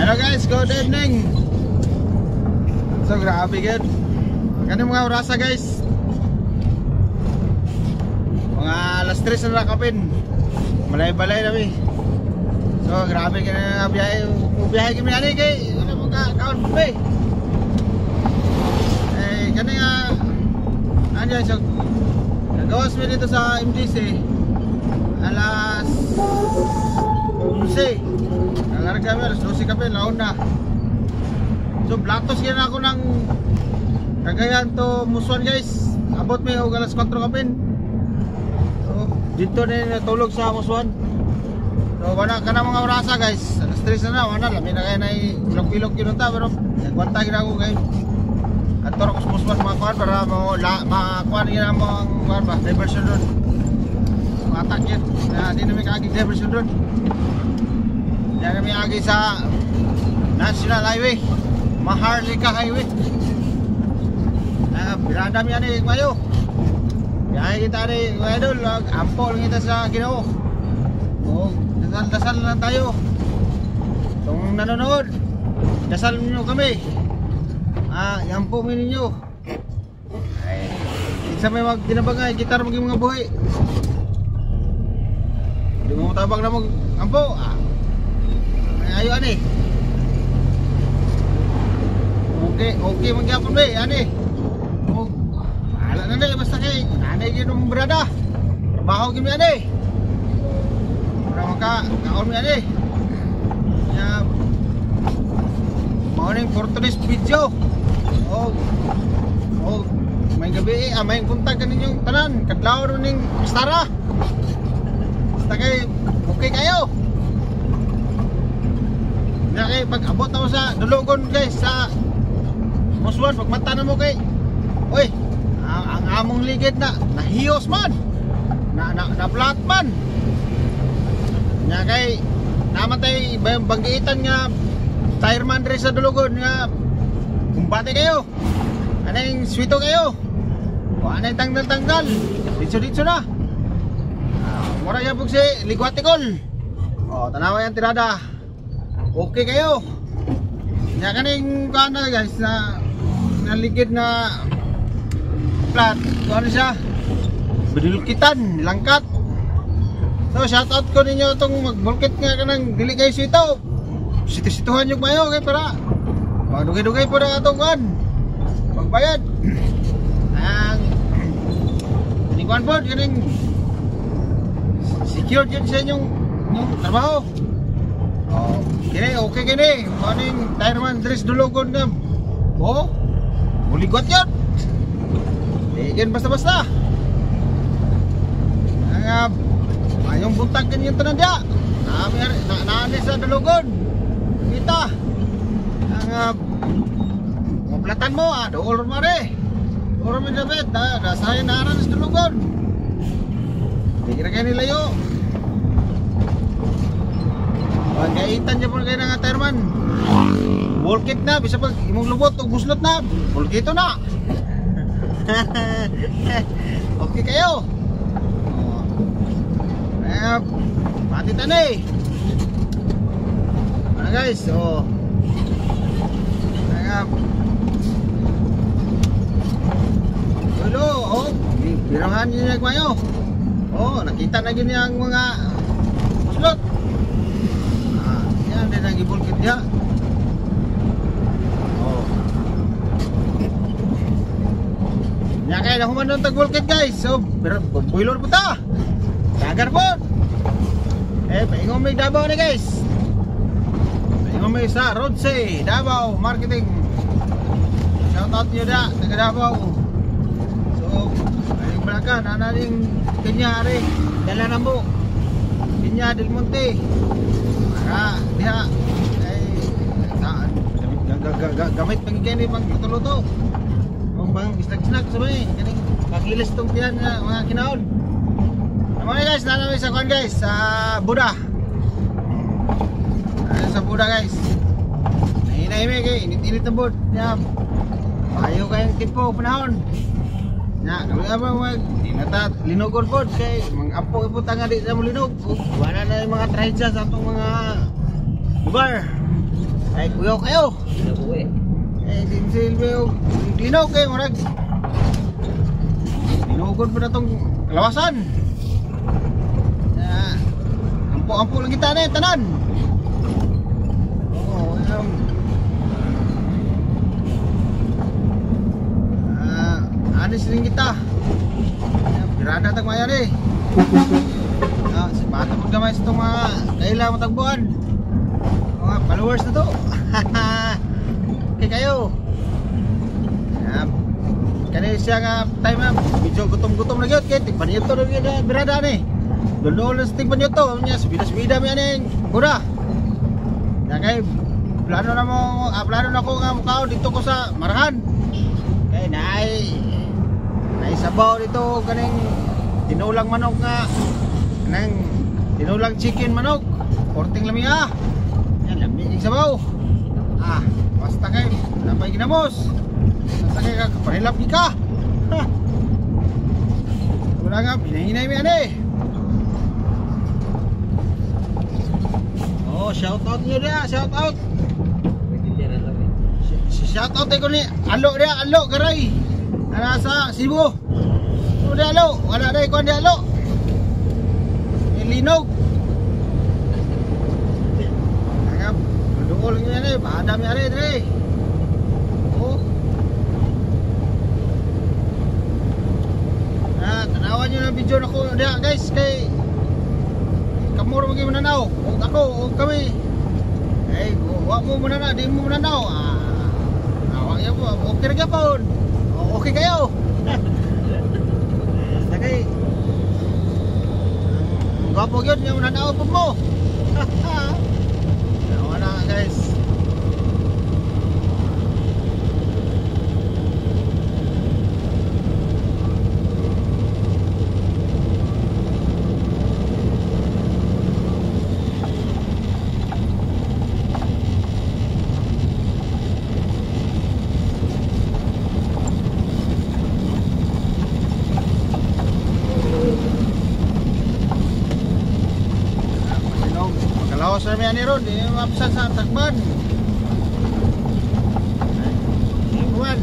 Hello guys, good evening. So grabe good. Ganun mga orasa guys. Mga alas 3 na nakapin. Malay-balay na mi. So grabe ka na biyahe. Biyahe kami ani kay ano mo ka kaon pa eh. Kani nga andiyan so nagawas mi dito sa MGC alas 11. Nagarga kami alas 12 kami laon na. So blatos yan ako ng Cagayan to Musuan guys. Abot mi og alas 4 kami. So dito na natulog sa Musuan. So wala ka na mga orasa guys. Alas 3 na wala lami na kay nay bilog-bilog yun ta pero nagwanta gid ako guys. Ato ako sa Musuan mga kuan para makuan gid mo ang kuan ba diversion doon. Matak yun. Di na may kaaging diversion doon. Yan kami agi sa National Highway, Maharlika Highway. Birada mi ani mayo. Biyahe kita ni idol, ampo lang kita sa Ginoo. Oh, dasal lang tayo. Kung nanonood, dasal niyo kami. Ampo mi ninyo. Ay, isa may magtinabangay, gitar maging mga buhay. Di mo tabang na mag ampo. Ayo ani. Okay magyapon be ani. Ala na dai basta kay nanay gyud mong brada. Trabaho gyud mi ani. Para kaon mi ani. Ya morning for today's video. May gabi may buntag kaninyong tanan kadlaw ro ning Stara. Basta kay okay kayo. Kaya pag abot ako sa Dulugon guys sa Musuan, pagmata na mo kay oy, ang among ligid na nahiyos man na flat man nga kay namatay banggiitan nga tireman rin sa Dulugon nga kumbate kayo anay swito kayo o anay tanggal ditso na mura yan po si Ligwatikol o tanawa yan tirada. Okay kayo. Nya kaning kana guys na naligid na flat. Ano siya? Bidulkitan, langkat. So shout out ko ninyo tong magbulkit nga kanang dili kay sito. Sito-situhan yung mayo kay para magdugay-dugay po na atong kan. Magbayad. Ang tinikuan po kaning secured yun sa inyong trabaho. Kini okay kini. Morning tireman Dres Dulugon nga. Muligot yun. Yan basta-basta. Ayong buntag kan yung tanan dia. Naani sa Dulugon. Kita. Maplatan mo dool mo re. Dool mo David. Dasahin na aran sa Dulugon. Kira kaya nilayo. Pagkaitan niya po kayo ng tireman. Bulkit na, bisa pag imong lubot o buslot na, bulkito na. Okay kayo. Pati tanay. Guys, birangan niyo niya kayo. Nakita na gini ang mga buslot. Yan din ang ibulkit niya. Nya kaya na human doon tag-bulkit guys. So, pero boiler po ta. Dagar po. Paingon may Davao na guys. Paingon may sa Rodse, Davao Marketing. Shout out nyo na, taga Davao. So, ayong balakan, nanaling Kenyari, Dalanambo, Kenya del Monte. Para diha gamit pangigani pang luto-luto. Bang snack sabay kaning kagilis tong tiyan nga mga kinaon. Naman guys, nanami sa kon guys sa Buda. Sa Buda guys. Nahinay kay init-init na bod. Ayaw kayong tipo panahon. Nya kami mag dinata linugon pod kay mang-apo ipot nga di sa linog. Wala na yung mga trahedya sa atong mga lugar. Ay kuyo kayo. Nabuhi. Din silbi dinaw kayo murag. Dinugod pa na tong kalawasan. Ampo lang kita na tanan. Oo, anis rin kita. Birada tag maya ni. Si bata maggamay sa itong mga kaila matagbuan. Mga followers na to. Okay kayo. Kani siya nga time na medyo gutom-gutom na gyud kay tigpan niyo to na birada ni. Dolo na tigpan niyo to nya subida-subida mi aning kuda. Ya kay plano na ko nga mukaw dito ko sa Marahan. Kay nay sabaw dito kaning tinulang manok nga nang tinulang chicken manok. Porting lamiya. Yan lami ing sabaw. Basta kay napay ginamos. Basta kay kapanilap di ka. Wala nga pinahinay mi ani. Oh, shout out niyo dia, shout out. Shout out ko ni Alo garay. Ana sa Cebu. Udah alo, wala dai kon dia alo. Linog. Agam, duol niyo ni, padam ni are dire. Oh. Tanawan niyo na video nako dia guys kay kamu ra maging mananaw. O ako, o kami. Wa mo mananaw, di mo mananaw. Awak ya po, okay ra gyapon. Okay kayo. Sakay. Gwapo gyud nga mananaw pud mo. Wala guys. Kalau sa may ron, di mapsan sa takban. Buwan.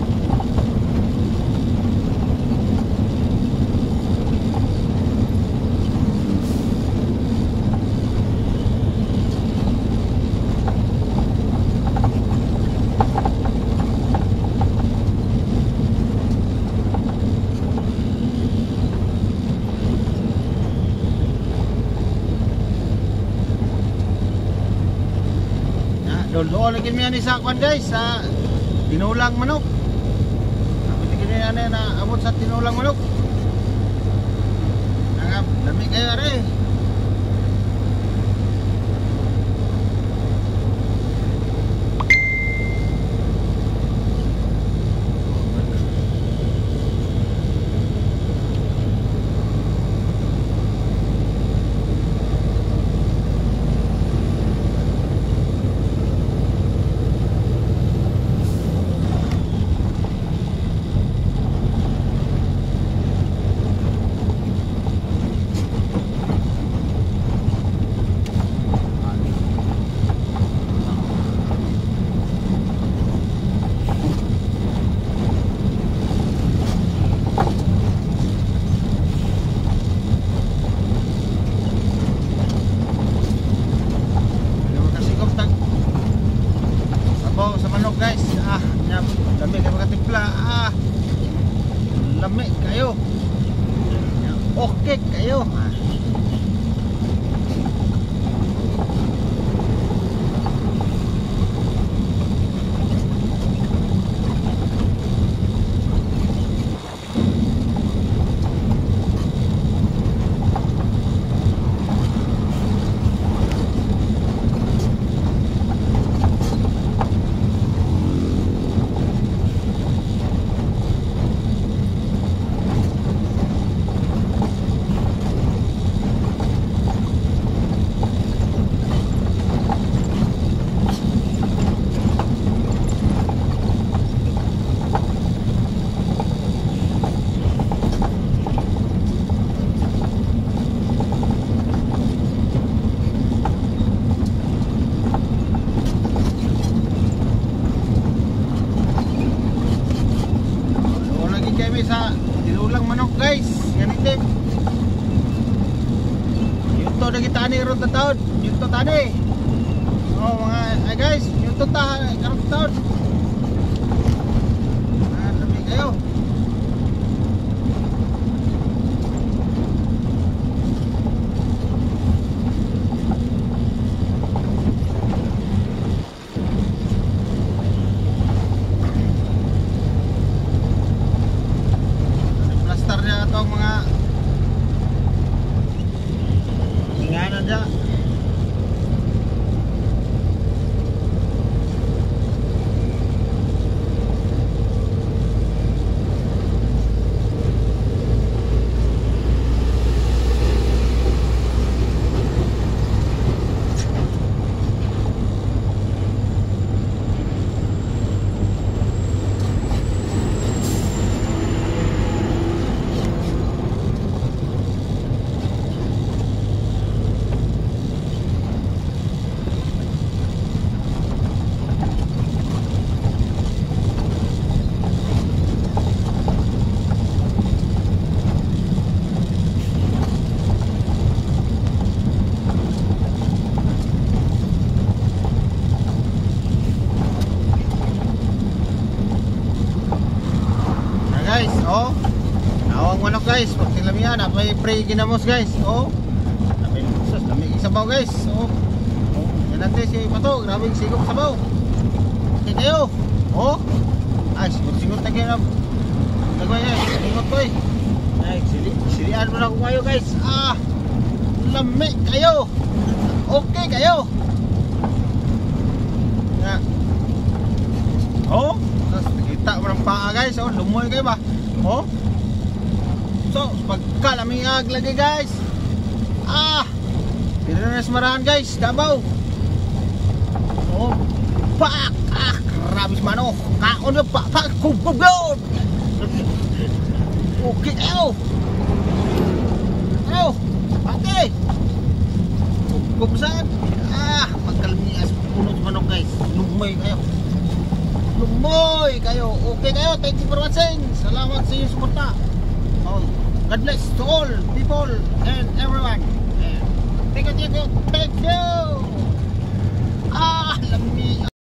Doon lagi niya ni sa kwan guys sa tinulang manok. Kapit gini na amot sa tinulang manok. Nangap dami kayo are. Lami kayo. Okay kayo. karon ta taon. Yung to tani. Oh mga ay guys, yung to ta karon ta taon. Lami kayo. Plaster niya itong mga inganan niya. Guys, oh. Nawang manok guys, pag silamihan at may pre ginamos guys. Oh. Dami isabaw guys. Oh. Oh, yan natin si Pato, grabing sigop sabaw. Okay kayo. Oh. Ay, singot na kayo na. Nagawin niya, singot ko eh. Ay, silian mo na ko kayo guys. Ah. Lami kayo. Okay kayo. Nga. Oh. Kita mo ng paa guys, oh, lumoy kayo ba? Oh. So, pagkalamingag lagi guys. Ah. Pinanas marahan guys, Davao. Oh. Pak, ah, rabis mano. Kaon na pak, kububod. Okay kayo. Oh, pati. Kubsaan. Ah, pagkalamingag punot manok guys. Lumoy kayo. Lumoy kayo. Okay kayo. Thank you for watching. Salamat sa inyong suporta. Oh, God bless to all people and everyone. Thank you. Thank you. Ah, lami.